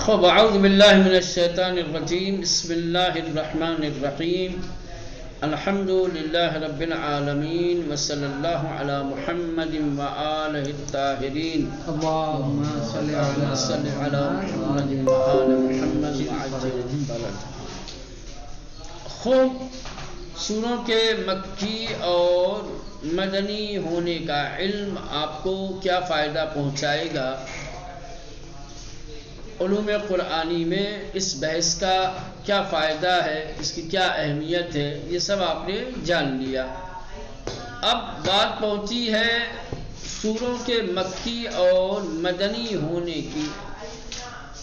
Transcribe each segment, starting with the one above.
خب اعوذ باللہ من الشیطان الرجیم بسم اللہ الرحمن الرحیم الحمد للہ رب العالمین وصلی اللہ علی محمد وآلہ الطاہرین اللہم صلی علی محمد وآل محمد وعجل البلد. خوب سوروں کے مکی اور مدنی ہونے کا علم آپ کو کیا فائدہ پہنچائے گا؟ علوم قرآنی میں اس بحث کا کیا فائدہ ہے، اس کی کیا اہمیت ہے، یہ سب آپ نے جان لیا. اب بات پہنچی ہے سوروں کے مکی اور مدنی ہونے کی.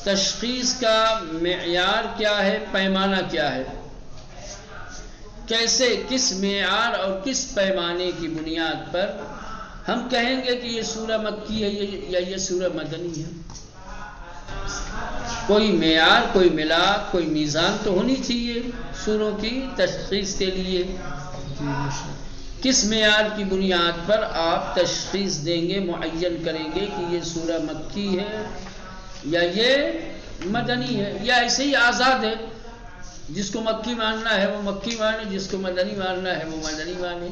تشخیص کا معیار کیا ہے، پیمانہ کیا ہے، کیسے کس معیار اور کس پیمانے کی بنیاد پر ہم کہیں گے کہ یہ سورہ مکی ہے یا یہ سورہ مدنی ہے؟ کوئی معیار، کوئی ملاک، کوئی میزان تو ہونی چاہیے سوروں کی تشخیص کے لیے. کس معیار کی بنیاد پر آپ تشخیص دیں گے، معین کریں گے کہ یہ سورہ مکی ہے یا یہ مدنی ہے، یا ایسے ہی آزاد ہے؟ جس کو مکی ماننا ہے وہ مکی مانے، جس کو مدنی ماننا ہے وہ مدنی مانے.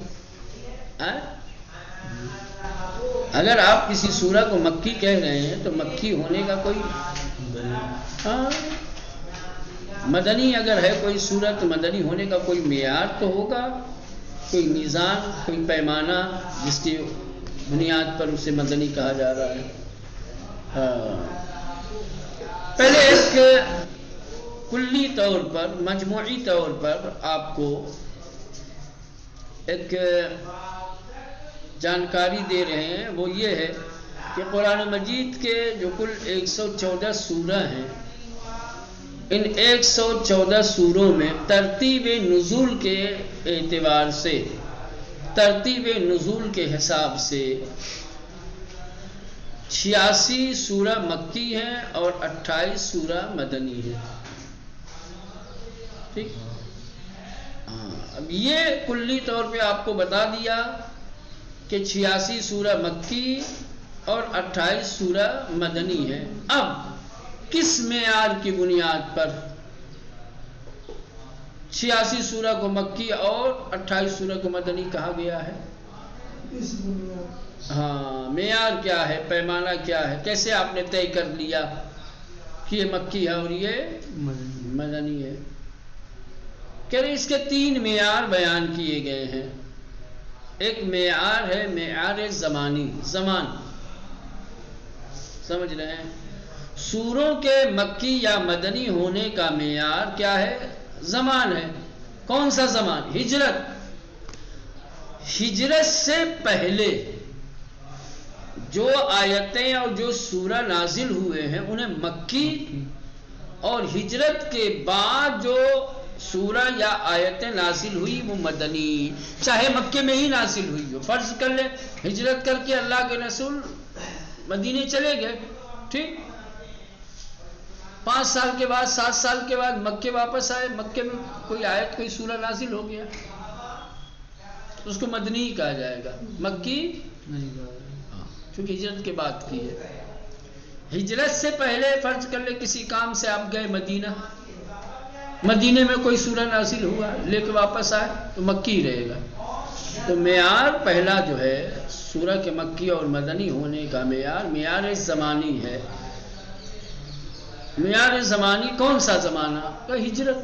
اگر آپ کسی سورہ کو مکی کہہ رہے ہیں تو مکی ہونے کا کوئی مدنی اگر ہے کوئی سورہ تو مدنی ہونے کا کوئی معیار تو ہوگا، کوئی میزان، کوئی پیمانہ جس کی بنیاد پر اسے مدنی کہا جا رہا ہے. پہلے ایک کلی طور پر، مجموعی طور پر آپ کو ایک جانکاری دے رہے ہیں. وہ یہ ہے کہ قرآن مجید کے جو کل 114 سورہ ہیں، ان 114 سوروں میں ترتیب نزول کے اعتبار سے، ترتیب نزول کے حساب سے 86 سورہ مکی ہیں اور 28 سورہ مدنی ہیں. ٹھیک، اب یہ کلی طور پہ آپ کو بتا دیا کہ 86 سورہ مکی اور 28 سورہ مدنی ہے. اب کس معیار کی بنیاد پر 86 سورہ کو مکی اور 28 سورہ کو مدنی کہا گیا ہے؟ معیار کیا ہے، پیمانہ کیا ہے، کیسے آپ نے طے کر لیا کہ یہ مکی ہے اور یہ مدنی ہے؟ کہہ رہے اس کے 3 معیار بیان کیے گئے ہیں. ایک معیار ہے معیار زمانی، زمان، سمجھ رہے ہیں؟ سوروں کے مکی یا مدنی ہونے کا معیار کیا ہے؟ زمان ہے. کون سا زمان؟ ہجرت. ہجرت سے پہلے جو آیتیں اور جو سورہ نازل ہوئے ہیں انہیں مکی، اور ہجرت کے بعد جو سورہ یا آیتیں نازل ہوئی وہ مدنی، چاہے مکے میں ہی نازل ہوئی ہو. فرض کر لیں ہجرت کر کے اللہ کے رسول مدینے چلے گئے، ٹھیک، 5 سال کے بعد 7 سال کے بعد مکے واپس آئے، مکے میں کوئی آیت کوئی سورہ نازل ہو گیا، اس کو مدنی ہی کہا جائے گا، مکی نہیں کہا جائے گا، کیونکہ ہجرت کے بعد کی ہے. ہجرت سے پہلے فرض کر لیں کسی کام سے آپ گئے مدینہ، مدینے میں کوئی سورہ نازل ہوا، لے کے واپس آئے تو مکی ہی رہے گا. تو معیار پہلا جو ہے سورہ کے مکی اور مدنی ہونے کا معیار، معیار زمانی ہے. معیار زمانی کون سا زمانہ؟ کہ ہجرت.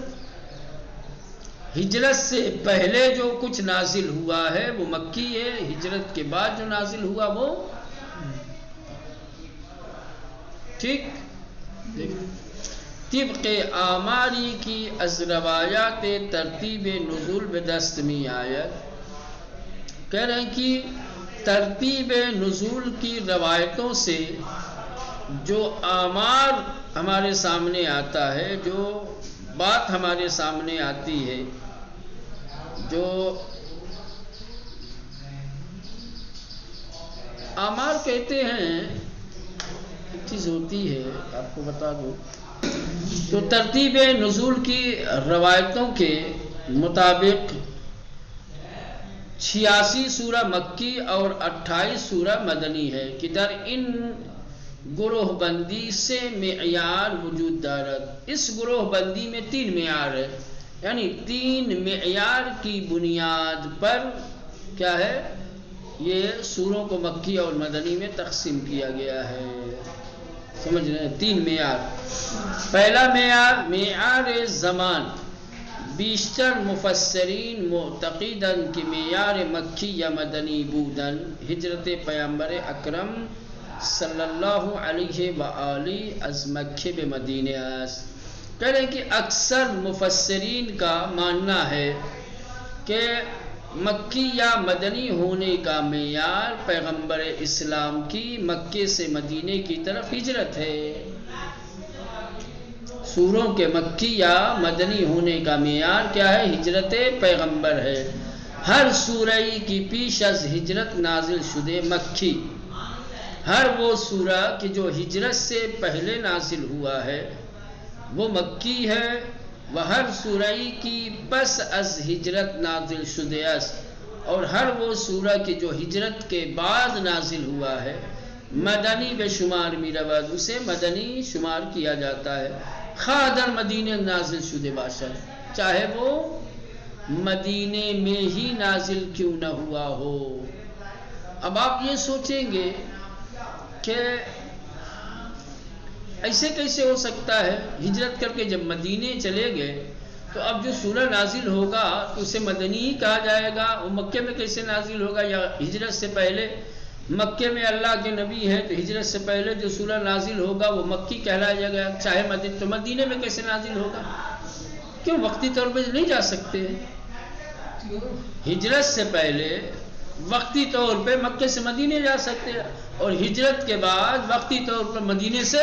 ہجرت سے پہلے جو کچھ نازل ہوا ہے وہ مکی ہے، ہجرت کے بعد جو نازل ہوا وہ ٹھیک. طبق آماری کی از روایات ترتیب نزول بدست می آید. کہہ رہے ہیں کہ ترتیب نزول کی روایتوں سے جو آمار ہمارے سامنے آتا ہے، جو بات ہمارے سامنے آتی ہے، جو آمار کہتے ہیں ایک چیز ہوتی ہے آپ کو بتا دوں، تو ترتیب نزول کی روایتوں کے مطابق 86 سورہ مکی اور 28 سورہ مدنی ہے کہ در ان گروہ بندی سے معیار وجود دارد. اس گروہ بندی میں 3 معیار ہے، یعنی 3 معیار کی بنیاد پر کیا ہے یہ سوروں کو مکی اور مدنی میں تقسیم کیا گیا ہے. سمجھ رہے ہیں؟ 3 معیار. پہلا معیار معیار زمان. بیشتر مفسرین معتقدن کہ معیار مکی یا مدنی بودن ہجرت پیامبر اکرم صلی اللہ علیہ وآلہ از مکہ به مدینہ است. کہہ رہے ہیں کہ اکثر مفسرین کا ماننا ہے کہ مکی یا مدنی ہونے کا معیار پیغمبر اسلام کی مکے سے مدینے کی طرف ہجرت ہے. سوروں کے مکی یا مدنی ہونے کا معیار کیا ہے؟ ہجرت پیغمبر ہے. ہر سورہ کی پیش از ہجرت نازل شدہ مکی، ہر وہ سورہ کہ جو ہجرت سے پہلے نازل ہوا ہے وہ مکی ہے. ہر سورہ کی پس از ہجرت نازل شدہ است، اور ہر وہ سورہ کہ جو ہجرت کے بعد نازل ہوا ہے مدنی بے شمار می رود، اسے مدنی شمار کیا جاتا ہے. خواہ در مدینے نازل شدہ باشد، چاہے وہ مدینے میں ہی نازل کیوں نہ ہوا ہو. اب آپ یہ سوچیں گے کہ ایسے کیسے ہو سکتا ہے؟ ہجرت کر کے جب مدینے چلے گئے تو اب جو سورہ نازل ہوگا تو اسے مدنی ہی کہا جائے گا. وہ مکے میں کیسے نازل ہوگا؟ یا ہجرت سے پہلے مکے میں اللہ کے نبی ہیں تو ہجرت سے پہلے جو سورہ نازل ہوگا وہ مکی کہلایا جائے گا. چاہے تو مدینے میں کیسے نازل ہوگا؟ کیوں وقتی طور پہ نہیں جا سکتے؟ ہجرت سے پہلے وقتی طور پہ مکے سے مدینے جا سکتے ہیں، اور ہجرت کے بعد وقتی طور پر مدینے سے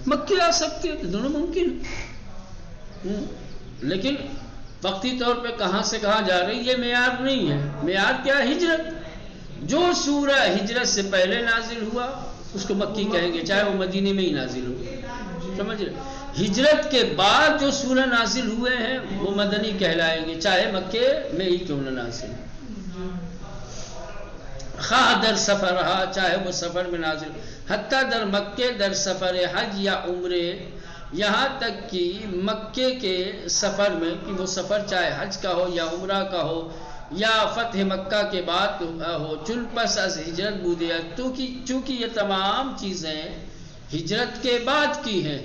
مکے جا سکتے ہیں. دونوں ممکن ہیں، لیکن وقتی طور پہ کہاں سے کہاں جا رہی یہ معیار نہیں ہے. معیار کیا ہے؟ ہجرت. جو سورہ ہجرت سے پہلے نازل ہوا اس کو مکی کہیں گے، چاہے وہ مدینے میں ہی نازل ہو. سمجھ رہے؟ ہجرت کے بعد جو سورہ نازل ہوئے ہیں وہ مدنی کہلائیں گے، چاہے مکے میں ہی کیوں نہ نازل. خواہ در سفر رہا، چاہے وہ سفر میں نازل، حتیٰ در مکے در سفر حج یا عمرے، یہاں تک کہ مکے کے سفر میں کہ وہ سفر چاہے حج کا ہو یا عمرہ کا ہو یا فتح مکہ کے بعد ہو، چل پس از ہجرت بودیت، چونکہ یہ تمام چیزیں ہجرت کے بعد کی ہیں،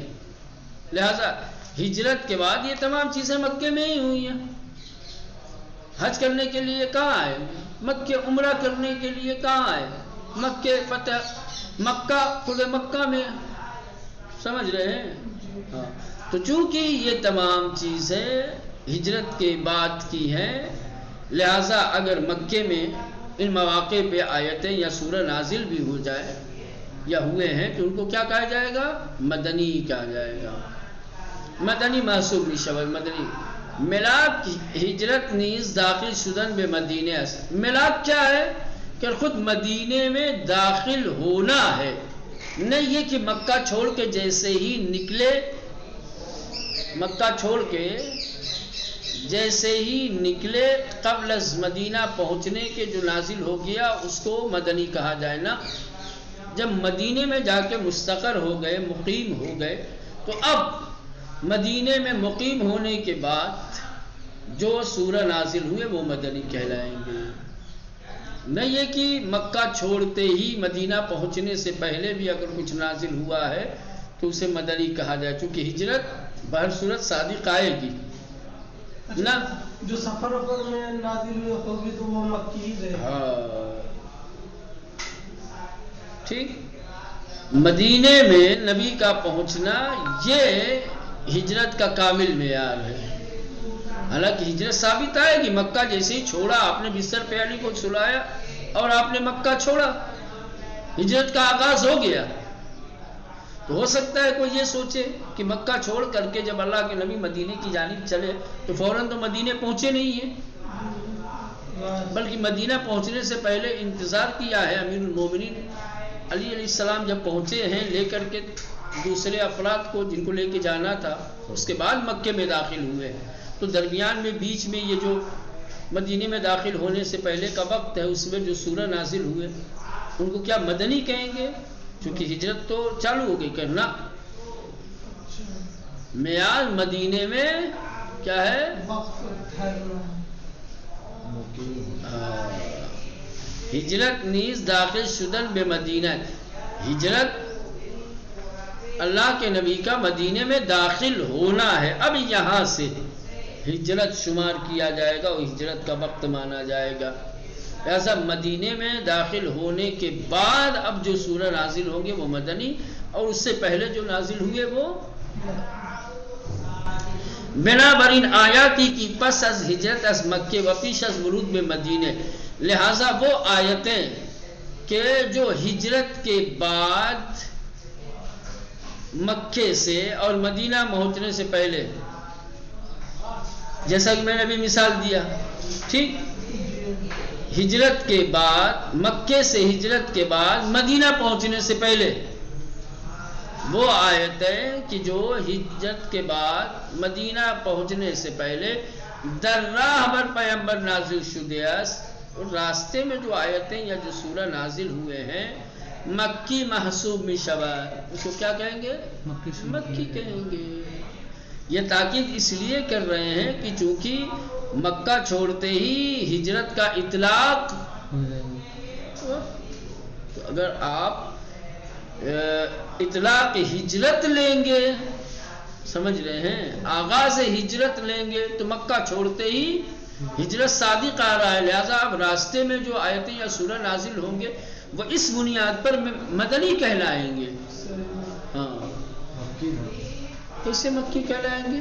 لہذا ہجرت کے بعد یہ تمام چیزیں مکے میں ہی ہوئی ہیں. حج کرنے کے لیے کہاں آئے؟ مکے. عمرہ کرنے کے لیے کہاں آئے؟ مکے. فتح مکہ خود مکہ میں. سمجھ رہے ہیں؟ ہاں. تو چونکہ یہ تمام چیزیں ہجرت کے بعد کی ہیں، لہذا اگر مکے میں ان مواقع پہ آیتیں یا سورہ نازل بھی ہو جائے یا ہوئے ہیں تو ان کو کیا کہا جائے گا؟ مدنی کہا جائے گا. مدنی محسوب نشور مدنی. ملاک ہجرت نیز داخل شدن بے مدینہ است. ملاک کیا ہے؟ کہ خود مدینے میں داخل ہونا ہے، نہیں یہ کہ مکہ چھوڑ کے جیسے ہی نکلے، مکہ چھوڑ کے جیسے ہی نکلے قبل از مدینہ پہنچنے کے جو نازل ہو گیا اس کو مدنی کہا جائے نا. جب مدینے میں جا کے مستقر ہو گئے، مقیم ہو گئے، تو اب مدینے میں مقیم ہونے کے بعد جو سورہ نازل ہوئے وہ مدنی کہلائیں گے. نہیں یہ کہ مکہ چھوڑتے ہی مدینہ پہنچنے سے پہلے بھی اگر کچھ نازل ہوا ہے تو اسے مدنی کہا جائے، چونکہ ہجرت بہر صورت صادق آئے گی نا. جو سفر میں نازل ہوگی تو وہ مکی ہی رہے. ہاں ٹھیک. مدینے میں نبی کا پہنچنا یہ ہجرت کا کامل معیار ہے. حالانکہ ہجرت ثابت آئے گی، مکہ جیسے ہی چھوڑا آپ نے بستر پہ علی کو سلایا اور آپ نے مکہ چھوڑا، ہجرت کا آغاز ہو گیا. تو ہو سکتا ہے کوئی یہ سوچے کہ مکہ چھوڑ کر کے جب اللہ کے نبی مدینے کی جانب چلے تو فوراً تو مدینے پہنچے نہیں ہیں، بلکہ مدینہ پہنچنے سے پہلے انتظار کیا ہے. امیر المومنین علی علیہ السلام جب پہنچے ہیں لے کر کے دوسرے افراد کو جن کو لے کے جانا تھا، اس کے بعد مکے میں داخل ہوئے. تو درمیان میں بیچ میں یہ جو مدینے میں داخل ہونے سے پہلے کا وقت ہے اس میں جو سورہ نازل ہوئے ان کو کیا مدنی کہیں گے؟ چونکہ ہجرت تو چالو ہو گئی کرنا. میعاد مدینے میں کیا ہے؟ ہجرت نیز داخل شدن بے مدینہ. ہجرت اللہ کے نبی کا مدینے میں داخل ہونا ہے. اب یہاں سے ہجرت شمار کیا جائے گا اور ہجرت کا وقت مانا جائے گا. ایسا مدینے میں داخل ہونے کے بعد اب جو سورہ نازل ہوں گے وہ مدنی، اور اس سے پہلے جو نازل ہوئے وہ بنا برین آیاتی کی پس از ہجرت از مکے و پیش از ورود میں مدینے. لہذا وہ آیتیں کہ جو ہجرت کے بعد مکے سے اور مدینہ پہنچنے سے پہلے، جیسا کہ میں نے ابھی مثال دیا، ٹھیک، ہجرت کے بعد مکے سے ہجرت کے بعد مدینہ پہنچنے سے پہلے وہ آیتیں کہ جو ہجرت کے بعد مدینہ پہنچنے سے پہلے در راہ بر پیغمبر نازل شدہ است. اور راستے میں جو آیتیں یا جو سورہ نازل ہوئے ہیں مکی محسوب میں شباب، اس کو کیا کہیں گے؟ مکی کہیں گے. یہ تاکید اس لیے کر رہے ہیں کہ چونکہ مکہ چھوڑتے ہی ہجرت کا اطلاق، تو اگر آپ اطلاق ہجرت لیں گے، سمجھ رہے ہیں، آغاز ہجرت لیں گے تو مکہ چھوڑتے ہی ہجرت صادق آ رہا ہے. لہذا اب راستے میں جو آیتیں یا سورہ نازل ہوں گے وہ اس بنیاد پر مدنی کہلائیں گے. ہاں، کیسے مکی کہلائیں گے؟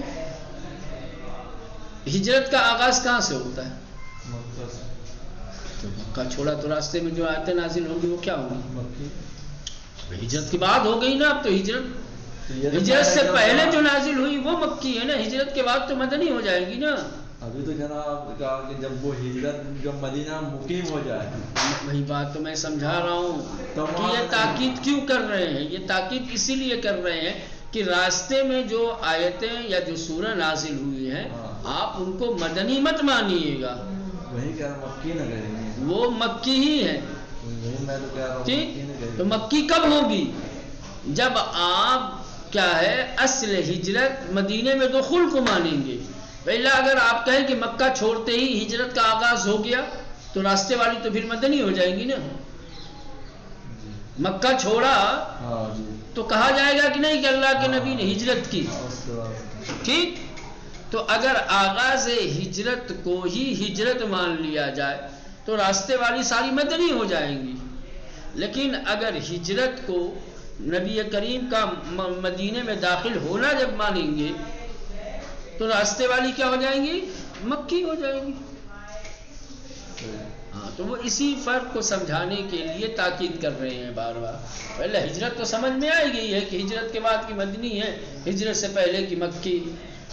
ہجرت کا آغاز کہاں سے ہوتا ہے؟ تو مکہ چھوڑا تو راستے میں جو آیتیں نازل ہوں گی وہ کیا ہوں گی؟ ہجرت کی بات ہو گئی نا. اب تو ہجرت سے پہلے جو نازل ہوئی وہ مکی ہے نا، ہجرت کے بعد تو مدنی ہو جائے گی نا. ابھی تو جناب کہا کہ جب وہ ہجرت جب مدینہ مقیم ہو جائے، وہی بات تو میں سمجھا رہا ہوں کہ یہ تاکید کیوں کر رہے ہیں. یہ تاکید اسی لیے کر رہے ہیں کہ راستے میں جو آیتیں یا جو سورہ نازل ہوئی ہیں آپ ان کو مدنی مت مانیے گا. وہی کہہ رہا مکی نہ کریں گے، وہ مکی ہی ہے. میں تو کہہ رہا ہوں ٹھیک، تو مکی کب ہوگی؟ جب آپ کیا ہے اصل ہجرت مدینے میں دخول کو مانیں گے. پہلا اگر آپ کہیں کہ مکہ چھوڑتے ہی ہجرت کا آغاز ہو گیا تو راستے والی تو پھر مدنی ہو جائیں گی نا. مکہ چھوڑا تو کہا جائے گا کہ نہیں کہ اللہ کے نبی نے ہجرت کی. ٹھیک، تو اگر آغاز ہجرت کو ہی ہجرت مان لیا جائے تو راستے والی ساری مدنی ہو جائیں گی. لیکن اگر ہجرت کو نبی کریم کا مدینے میں داخل ہونا جب مانیں گے تو راستے والی کیا ہو جائیں گی؟ مکی ہو جائیں گی. ہاں، تو وہ اسی فرق کو سمجھانے کے لیے تاکید کر رہے ہیں بار بار. پہلے ہجرت تو سمجھ میں آئی گئی ہے کہ ہجرت کے بعد کی مدنی ہے، ہجرت سے پہلے کی مکی.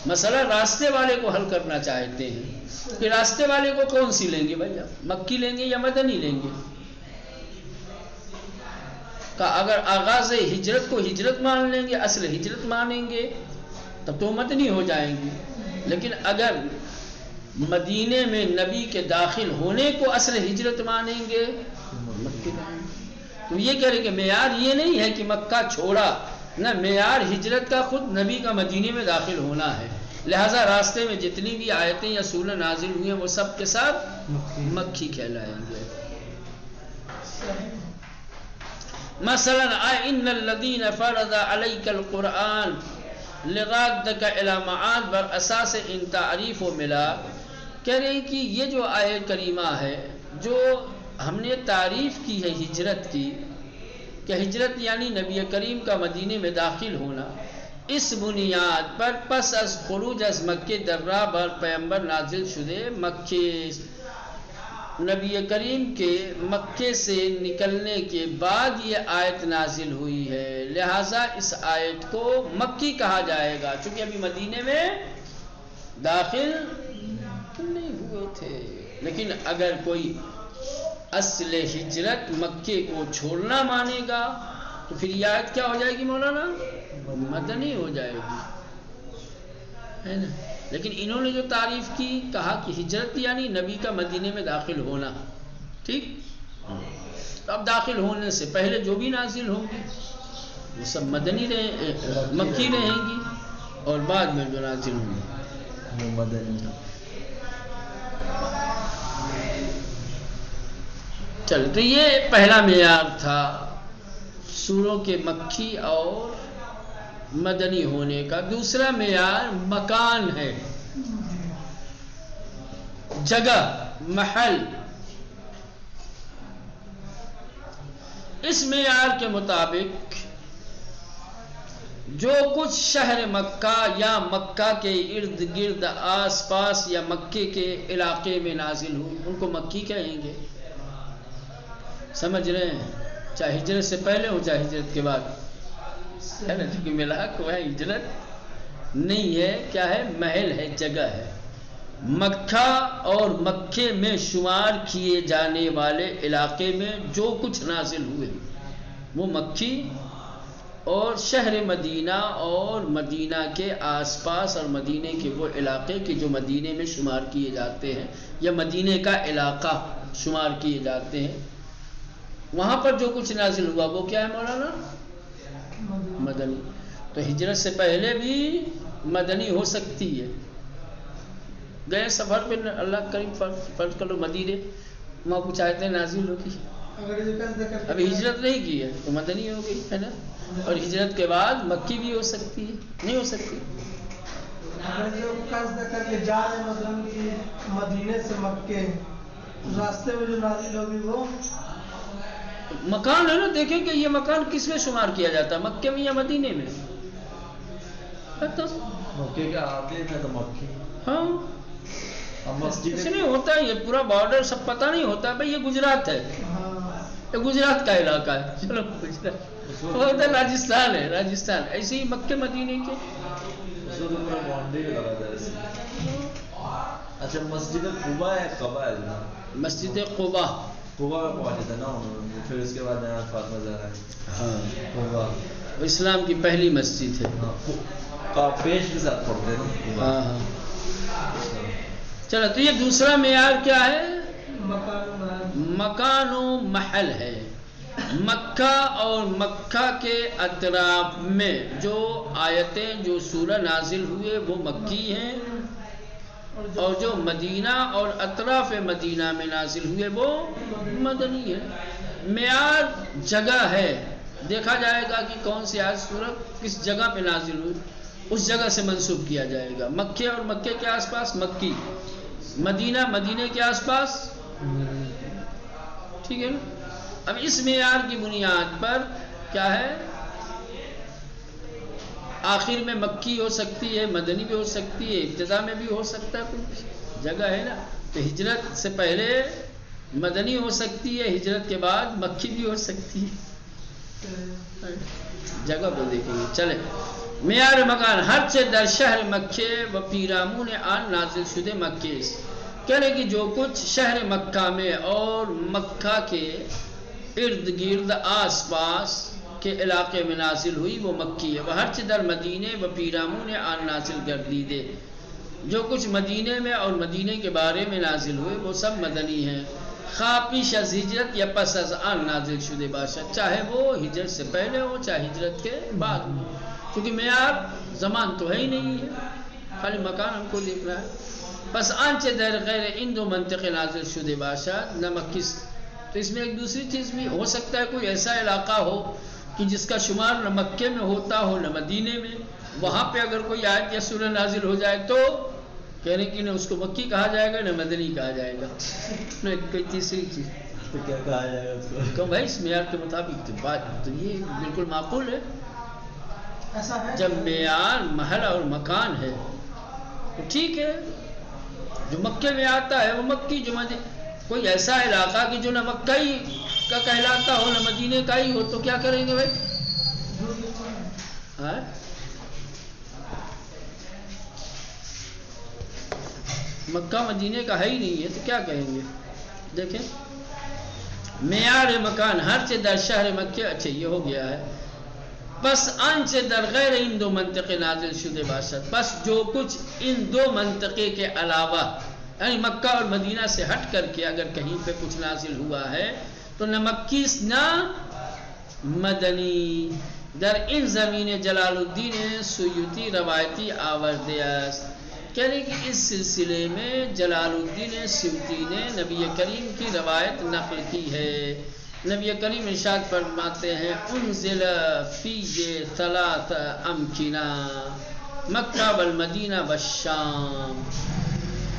مسئلہ راستے والے کو حل کرنا چاہتے ہیں کہ راستے والے کو کون سی لیں گے بھائی، مکی لیں گے یا مدنی لیں گے. کہ اگر آغاز ہجرت کو ہجرت مان لیں گے، اصل ہجرت مانیں گے تب تو مدنی ہو جائیں گی. لیکن اگر مدینے میں نبی کے داخل ہونے کو اصل ہجرت مانیں گے تو یہ کہہ رہے کہ معیار یہ نہیں ہے کہ مکہ چھوڑا، نہ، معیار ہجرت کا خود نبی کا مدینے میں داخل ہونا ہے. لہذا راستے میں جتنی بھی آیتیں یا سورہ نازل ہوئی ہیں وہ سب کے ساتھ مکی کہلائیں گے. مثلا ان الذین فرض علیک القرآن لغادک الی معاد بر اساس ان تعریف و ملا. کہہ رہے ہیں کہ یہ جو آیت کریمہ ہے جو ہم نے تعریف کی ہے ہجرت کی، کہ ہجرت یعنی نبی کریم کا مدینے میں داخل ہونا، اس بنیاد پر پس از خروج از مکے در راہ بر پیغمبر نازل شدے مکے، نبی کریم کے مکے سے نکلنے کے بعد یہ آیت نازل ہوئی ہے. لہٰذا اس آیت کو مکی کہا جائے گا چونکہ ابھی مدینے میں داخل نہیں ہوئے تھے. لیکن اگر کوئی اصل ہجرت مکے کو چھوڑنا مانے گا تو پھر یہ آیت کیا ہو جائے گی مولانا؟ مدنی ہو جائے گی، ہے نا. لیکن انہوں نے جو تعریف کی، کہا کہ ہجرت یعنی نبی کا مدینے میں داخل ہونا. ٹھیک، اب داخل ہونے سے پہلے جو بھی نازل ہوں گی وہ سب مدنی مکی رہیں گی، اور بعد میں جو نازل ہوں گی وہ مدنی. چل، تو یہ پہلا معیار تھا سوروں کے مکی اور مدنی ہونے کا. دوسرا معیار مکان ہے، جگہ، محل. اس معیار کے مطابق جو کچھ شہر مکہ یا مکہ کے ارد گرد آس پاس یا مکے کے علاقے میں نازل ہو ان کو مکی کہیں گے. سمجھ رہے ہیں؟ چاہے ہجرت سے پہلے ہو چاہے ہجرت کے بعد. ہے نا؟ کیونکہ ملا کو ہے، ہجرت نہیں ہے، کیا ہے؟ محل ہے، جگہ ہے. مکہ اور مکے میں شمار کیے جانے والے علاقے میں جو کچھ نازل ہوئے وہ مکی، اور شہر مدینہ اور مدینہ کے آس پاس اور مدینے کے وہ علاقے کہ جو مدینے میں شمار کیے جاتے ہیں یا مدینے کا علاقہ شمار کیے جاتے ہیں، وہاں پر جو کچھ نازل ہوا وہ کیا ہے مولانا؟ مدنی. تو ہجرت سے پہلے بھی مدنی ہو سکتی ہے. گئے سفر پہ، اللہ کریم فرض کر لو مدینے، وہاں کچھ آیتیں نازل ہوگی، ابھی ہجرت نہیں کی ہے تو مدنی ہو گئی، ہے نا؟ اور ہجرت کے بعد مکی بھی ہو سکتی ہے، نہیں ہو سکتی؟ اگر جو قصد کر کے جا رہے مطلب کہ مدینے سے مکے، راستے میں جو نازل ہوگی وہ مکان ہے نا. دیکھیں کہ یہ مکان کس میں شمار کیا جاتا ہے، مکے میں یا مدینے میں؟ مکے کے آگے میں تو مکی. ہاں، مسجد ایسے نہیں ہوتا ہے، یہ پورا بارڈر سب پتہ نہیں ہوتا بھائی یہ گجرات ہے، یہ گجرات کا علاقہ ہے. چلو گجرات، وہ ادھر راجستھان ہے، راجستھان. ایسے ہی مکے مدینے کے پورا باؤنڈری بھی لگا تھا ایسے. اچھا، مسجد قبا ہے، قبا ہے نا؟ مسجد قبا، قبا میں پہنچے تھے نا انہوں نے، پھر اس کے بعد جہاں فاطمہ زہرا ہے. ہاں، قبا اسلام کی پہلی مسجد ہے. پیش کے ساتھ پڑھتے ہیں نا قبا. ہاں ہاں. چلو، تو یہ دوسرا معیار کیا ہے؟ مکان و محل ہے. مکہ اور مکہ کے اطراف میں جو آیتیں جو سورہ نازل ہوئے وہ مکی ہیں، اور جو مدینہ اور اطراف مدینہ میں نازل ہوئے وہ مدنی ہے. معیار جگہ ہے، دیکھا جائے گا کہ کون سی آیت سورت کس جگہ پہ نازل ہوئی، اس جگہ سے منسوب کیا جائے گا. مکے اور مکے کے آس پاس مکی، مدینہ مدینے کے آس پاس، ٹھیک ہے نا؟ اب اس معیار کی بنیاد پر کیا ہے، آخر میں مکی ہو سکتی ہے، مدنی بھی ہو سکتی ہے، ابتدا میں بھی ہو سکتا ہے، کچھ جگہ ہے نا. تو ہجرت سے پہلے مدنی ہو سکتی ہے، ہجرت کے بعد مکی بھی ہو سکتی ہے. جگہ کو دیکھیں گے. چلے، معیار مکان ہر چه در شہر مکه و پیرامون آن نازل شده مکه است. کہنے کہ جو کچھ شہر مکہ میں اور مکہ کے ارد گرد آس پاس کے علاقے میں نازل ہوئی وہ مکی ہے. وہ ہر چه در مدینے و پیرامون آن نازل گردیده، جو کچھ مدینے میں اور مدینے کے بارے میں نازل ہوئے وہ سب مدنی ہیں. خواہ پیش از ہجرت یا پس از آن نازل شده باشد، چاہے وہ ہجرت سے پہلے ہو چاہے ہجرت کے بعد ہو، کیونکہ معیار زمان تو ہے ہی نہیں ہے، خالی مکان ہم کو دیکھنا ہے. پس آنچه در غیر این دو منطقه نازل شده باشد نہ مکی. تو اس میں ایک دوسری چیز بھی ہو سکتا ہے، کوئی ایسا علاقہ ہو کہ جس کا شمار نہ مکے میں ہوتا ہو نہ مدینے میں، وہاں پہ اگر کوئی آیت یا سورہ نازل ہو جائے تو کہنے کی نہ اس کو مکی کہا جائے گا نہ مدنی کہا جائے گا. کوئی تیسری چیز تو کیا کہا جائے گا اس کو؟ کہ بھائی اس معیار کے مطابق بات تو یہ بالکل معقول ہے. ایسا ہے جب معیار محل اور مکان ہے تو ٹھیک ہے، جو مکے میں آتا ہے وہ مکی، جو کوئی ایسا علاقہ کہ جو نہ مکہ ہی کا کہلاتا ہو نہ مدینے کا ہی ہو تو کیا کریں گے بھائی؟ ہاں، مکہ مدینے کا ہے ہی نہیں ہے تو کیا کہیں گے؟ دیکھیں، معیار مکان ہر چه در شہر مکہ. اچھا یہ ہو گیا ہے. پس آنچه در غیر این دو منطقه نازل شده باشد، پس جو کچھ ان دو منطقے کے علاوہ یعنی مکہ اور مدینہ سے ہٹ کر کے اگر کہیں پہ کچھ نازل ہوا ہے تو نہ مکی نہ مدنی. در این زمین جلال الدین سیوطی روایتی آورده است. کہنے کہ اس سلسلے میں جلال الدین سیوطی نے نبی کریم کی روایت نقل کی ہے. نبی کریم ارشاد فرماتے ہیں انزل فی ثلاث امکنہ مکہ والمدینہ والشام،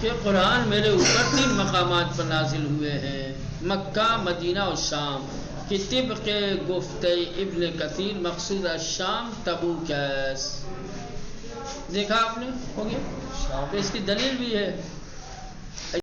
کہ قرآن میرے اوپر 3 مقامات پر نازل ہوئے ہیں، مکہ، مدینہ اور شام. کہ طبق گفت ابن کثیر مقصود الشام تبوک ہے. دیکھا آپ نے، ہو گیا. تو اس کی دلیل بھی ہے.